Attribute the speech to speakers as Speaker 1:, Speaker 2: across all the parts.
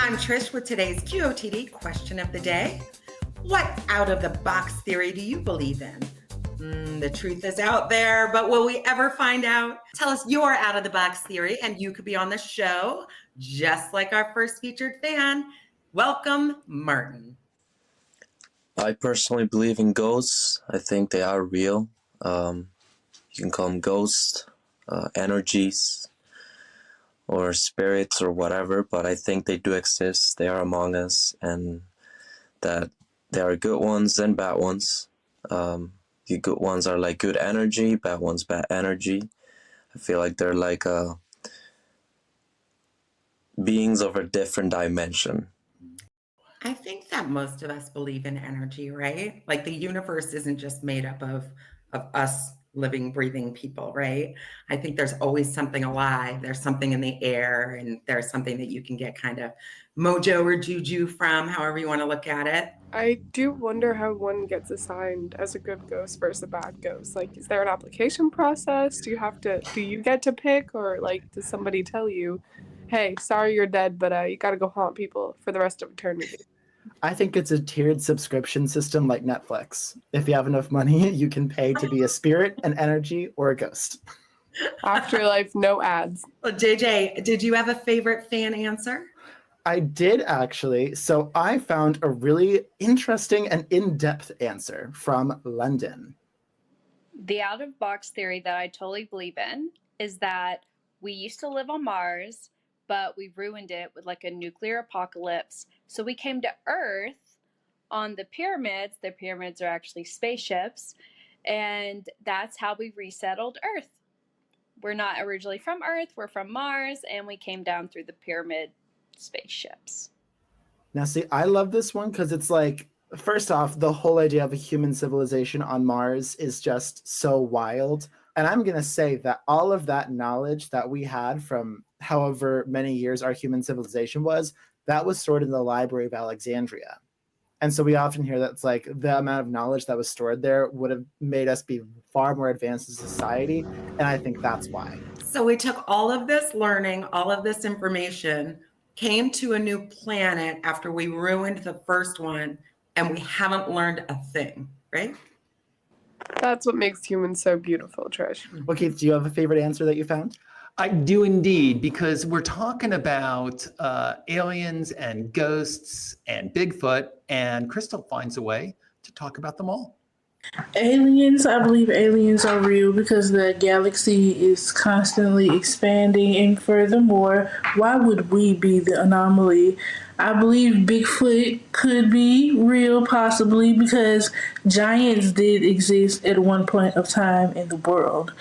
Speaker 1: I'm Trish with today's QOTD Question of the Day. What out-of-the-box theory do you believe in? The truth is out there, but will we ever find out? Tell us your out-of-the-box theory, and you could be on the show, just like our first featured fan. Welcome, Martin.
Speaker 2: I personally believe in ghosts. I think they are real. You can call them ghosts, energies, or spirits, or whatever, but I think they do exist. They are among us, and that there are good ones and bad ones. The good ones are like good energy, bad ones bad energy. I feel like they're like beings of a different dimension.
Speaker 1: I think that most of us believe in energy, right? Like the universe isn't just made up of us living, breathing people, right? I think there's always something alive. There's something in the air, and there's something that you can get kind of mojo or juju from, however you want to look at it.
Speaker 3: I do wonder how one gets assigned as a good ghost versus a bad ghost. Like, is there an application process? Do you get to pick, or like, does somebody tell you, hey, sorry you're dead, but you got to go haunt people for the rest of eternity?
Speaker 4: I think it's a tiered subscription system like Netflix. If you have enough money, you can pay to be a spirit, an energy, or a ghost.
Speaker 3: Afterlife, no ads.
Speaker 1: Well, JJ, did you have a favorite fan answer?
Speaker 4: I did actually. So I found a really interesting and in-depth answer from London.
Speaker 5: The out-of-box theory that I totally believe in is that we used to live on Mars, but we ruined it with like a nuclear apocalypse. So we came to Earth on the pyramids. The pyramids are actually spaceships, and that's how we resettled Earth. We're not originally from Earth, we're from Mars, and we came down through the pyramid spaceships.
Speaker 4: Now, see, I love this one because it's like, first off, the whole idea of a human civilization on Mars is just so wild. And I'm going to say that all of that knowledge that we had from however many years our human civilization was, that was stored in the Library of Alexandria. And so we often hear that it's like the amount of knowledge that was stored there would have made us be far more advanced as a society. And I think that's why.
Speaker 1: So we took all of this learning, all of this information, came to a new planet after we ruined the first one, and we haven't learned a thing, right?
Speaker 3: That's what makes humans so beautiful, Trish.
Speaker 4: Okay, do you have a favorite answer that you found?
Speaker 6: I do indeed, because we're talking about aliens and ghosts and Bigfoot, and Crystal finds a way to talk about them all.
Speaker 7: Aliens, I believe aliens are real because the galaxy is constantly expanding, and furthermore, why would we be the anomaly? I believe Bigfoot could be real, possibly, because giants did exist at one point of time in the world.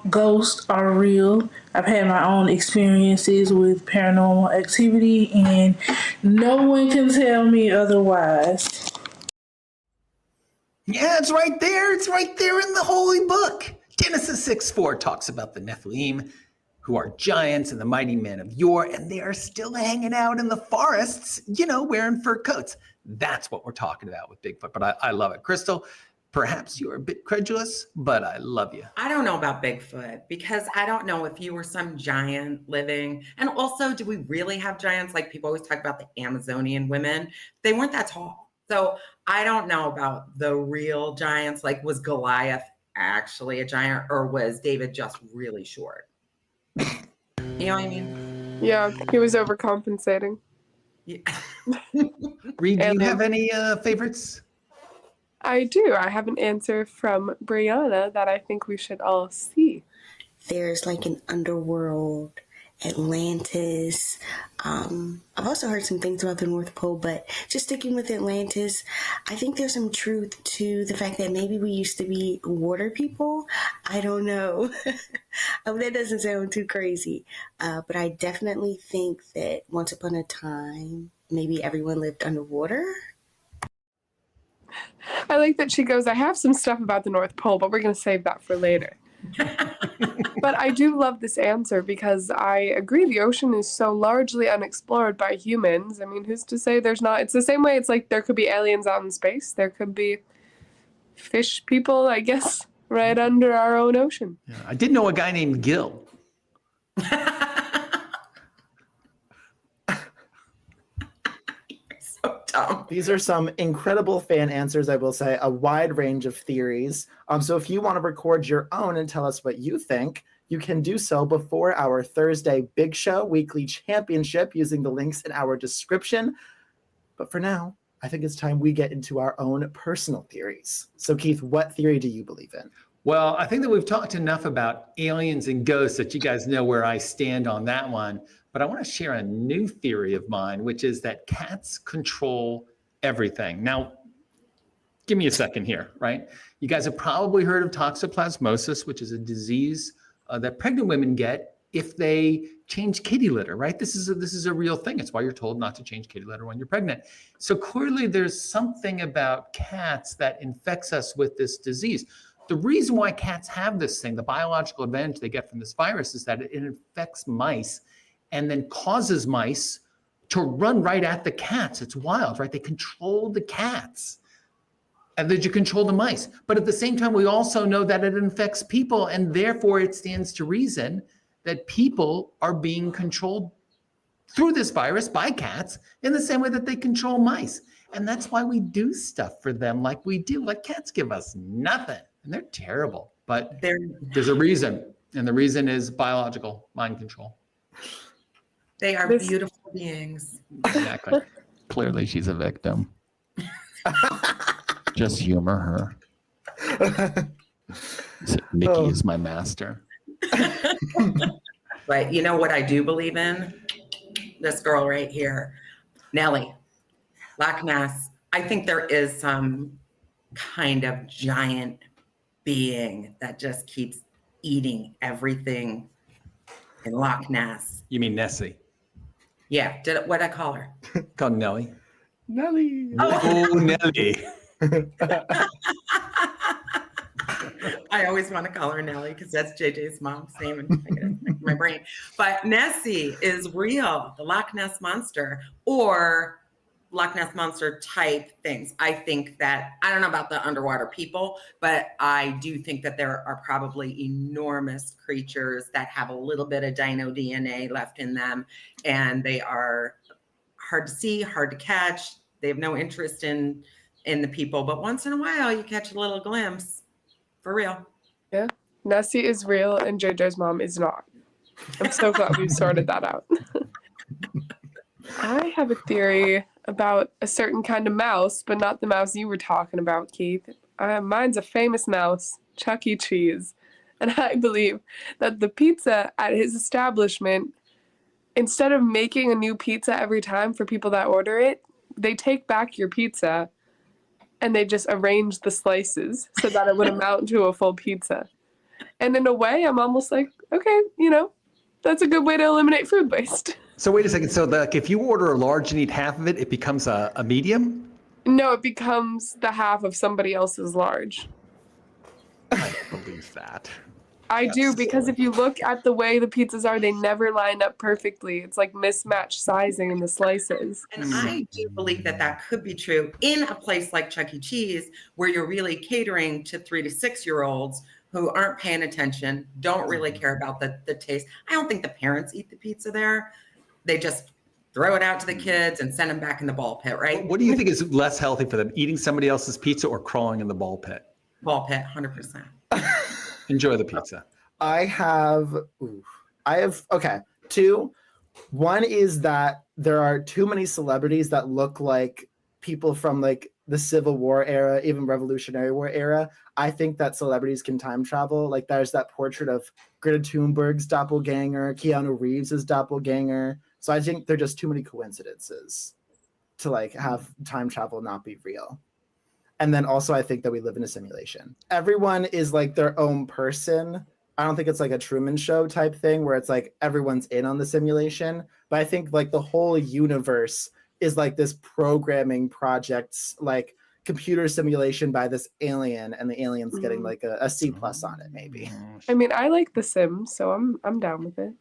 Speaker 7: Ghosts are real. I've had my own experiences with paranormal activity, and no one can tell me otherwise.
Speaker 6: Yeah, it's right there. It's right there in the holy book. Genesis 6:4 talks about the Nephilim, who are giants and the mighty men of yore, and they are still hanging out in the forests, wearing fur coats. That's what we're talking about with Bigfoot, but I love it. Crystal, perhaps you're a bit credulous, but I love you.
Speaker 1: I don't know about Bigfoot because I don't know if you were some giant living. And also, do we really have giants? Like people always talk about the Amazonian women. They weren't that tall. So I don't know about the real giants. Like, was Goliath actually a giant, or was David just really short? You know what I mean?
Speaker 3: Yeah, he was overcompensating.
Speaker 1: Yeah.
Speaker 6: Reed, do you have any favorites?
Speaker 3: I do. I have an answer from Brianna that I think we should all see.
Speaker 8: There's like an underworld, Atlantis. I've also heard some things about the North Pole, but just sticking with Atlantis, I think there's some truth to the fact that maybe we used to be water people. I don't know. That doesn't sound too crazy. But I definitely think that once upon a time, maybe everyone lived underwater.
Speaker 3: I like that she goes, I have some stuff about the North Pole, but we're going to save that for later. But I do love this answer because I agree the ocean is so largely unexplored by humans. I mean, who's to say there's not? It's the same way it's like there could be aliens out in space. There could be fish people, I guess, right under our own ocean.
Speaker 6: Yeah, I did know a guy named Gil.
Speaker 1: dumb.
Speaker 4: These are some incredible fan answers, I will say, a wide range of theories. So if you want to record your own and tell us what you think, you can do so before our Thursday Big Show Weekly Championship using the links in our description. But for now, I think it's time we get into our own personal theories. So Keith, what theory do you believe in?
Speaker 6: Well, I think that we've talked enough about aliens and ghosts that you guys know where I stand on that one. But I want to share a new theory of mine, which is that cats control everything. Now, give me a second here, right? You guys have probably heard of toxoplasmosis, which is a disease that pregnant women get if they change kitty litter, right? This is a real thing. It's why you're told not to change kitty litter when you're pregnant. So clearly there's something about cats that infects us with this disease. The reason why cats have this thing, the biological advantage they get from this virus, is that it infects mice and then causes mice to run right at the cats. It's wild, right? They control the cats and then you control the mice. But at the same time, we also know that it infects people, and therefore it stands to reason that people are being controlled through this virus by cats in the same way that they control mice. And that's why we do stuff for them like we do. Like, cats give us nothing, and they're terrible. But there's a reason, and the reason is biological mind control.
Speaker 1: They are beautiful beings.
Speaker 6: Exactly. Clearly, she's a victim. Just humor her. Mickey is my master.
Speaker 1: But you know what I do believe in? This girl right here, Nellie, Loch Ness. I think there is some kind of giant being that just keeps eating everything in Loch Ness.
Speaker 6: You mean Nessie?
Speaker 1: Yeah, what'd I call her?
Speaker 6: Called Nellie.
Speaker 4: Nellie.
Speaker 6: Oh, Nellie.
Speaker 1: I always want to call her Nellie because that's JJ's mom's name and I get it in my brain. But Nessie is real, the Loch Ness Monster, or Loch Ness Monster type things. I think that, I don't know about the underwater people, but I do think that there are probably enormous creatures that have a little bit of dino DNA left in them, and they are hard to see, hard to catch. They have no interest in the people, but once in a while you catch a little glimpse. For real.
Speaker 3: Yeah. Nessie is real and JJ's mom is not. I'm so glad we've sorted that out. I have a theory about a certain kind of mouse, but not the mouse you were talking about, Keith. Mine's a famous mouse, Chuck E. Cheese. And I believe that the pizza at his establishment, instead of making a new pizza every time for people that order it, they take back your pizza and they just arrange the slices so that it would amount to a full pizza. And in a way, I'm almost like, okay, that's a good way to eliminate food waste.
Speaker 6: So wait a second. So if you order a large and eat half of it, it becomes a medium?
Speaker 3: No, it becomes the half of somebody else's large.
Speaker 6: I don't believe that.
Speaker 3: I do, because if you look at the way the pizzas are, they never line up perfectly. It's like mismatched sizing in the slices.
Speaker 1: And I do believe that that could be true in a place like Chuck E. Cheese, where you're really catering to 3 to 6 year olds who aren't paying attention, don't really care about the taste. I don't think the parents eat the pizza there. They just throw it out to the kids and send them back in the ball pit, right?
Speaker 6: What do you think is less healthy for them, eating somebody else's pizza or crawling in the ball pit?
Speaker 1: Ball pit, 100%.
Speaker 6: Enjoy the pizza.
Speaker 4: I have, okay, 2. One is that there are too many celebrities that look like people from like the Civil War era, even Revolutionary War era. I think that celebrities can time travel. Like, there's that portrait of Greta Thunberg's doppelganger, Keanu Reeves' doppelganger. So I think there are just too many coincidences to like have time travel not be real. And then also I think that we live in a simulation. Everyone is like their own person. I don't think it's like a Truman Show type thing where it's like everyone's in on the simulation. But I think like the whole universe is like this programming project's like computer simulation by this alien, and the alien's getting like a C+ on it maybe.
Speaker 3: I mean, I like The Sims, so I'm down with it.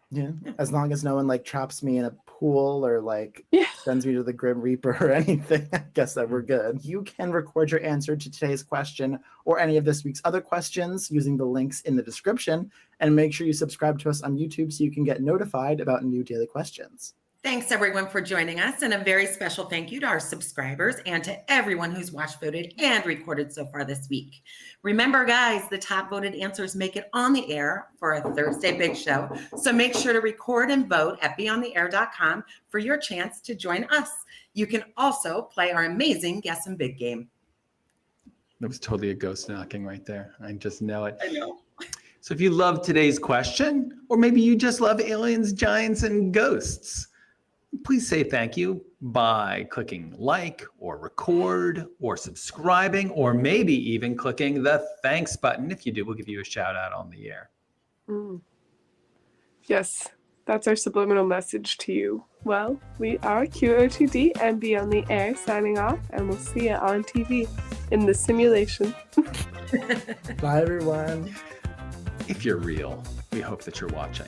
Speaker 4: Yeah, as long as no one like traps me in a pool or like sends me to the Grim Reaper or anything, I guess that we're good. You can record your answer to today's question or any of this week's other questions using the links in the description, and make sure you subscribe to us on YouTube so you can get notified about new daily questions.
Speaker 1: Thanks everyone for joining us, and a very special thank you to our subscribers and to everyone who's watched, voted, and recorded so far this week. Remember, guys, the top voted answers make it on the air for a Thursday Big Show, so make sure to record and vote at beyondtheair.com for your chance to join us. You can also play our amazing Guess and Big game.
Speaker 6: That was totally a ghost knocking right there. I just know it.
Speaker 1: I know.
Speaker 6: So if you love today's question, or maybe you just love aliens, giants, and ghosts, please say thank you by clicking like or record or subscribing, or maybe even clicking the thanks button. If you do, we'll give you a shout out on the air.
Speaker 3: Yes, that's our subliminal message to you. Well, we are QOTD and Beyond the Air signing off, and we'll see you on TV in the simulation.
Speaker 4: Bye, everyone.
Speaker 6: If you're real, we hope that you're watching.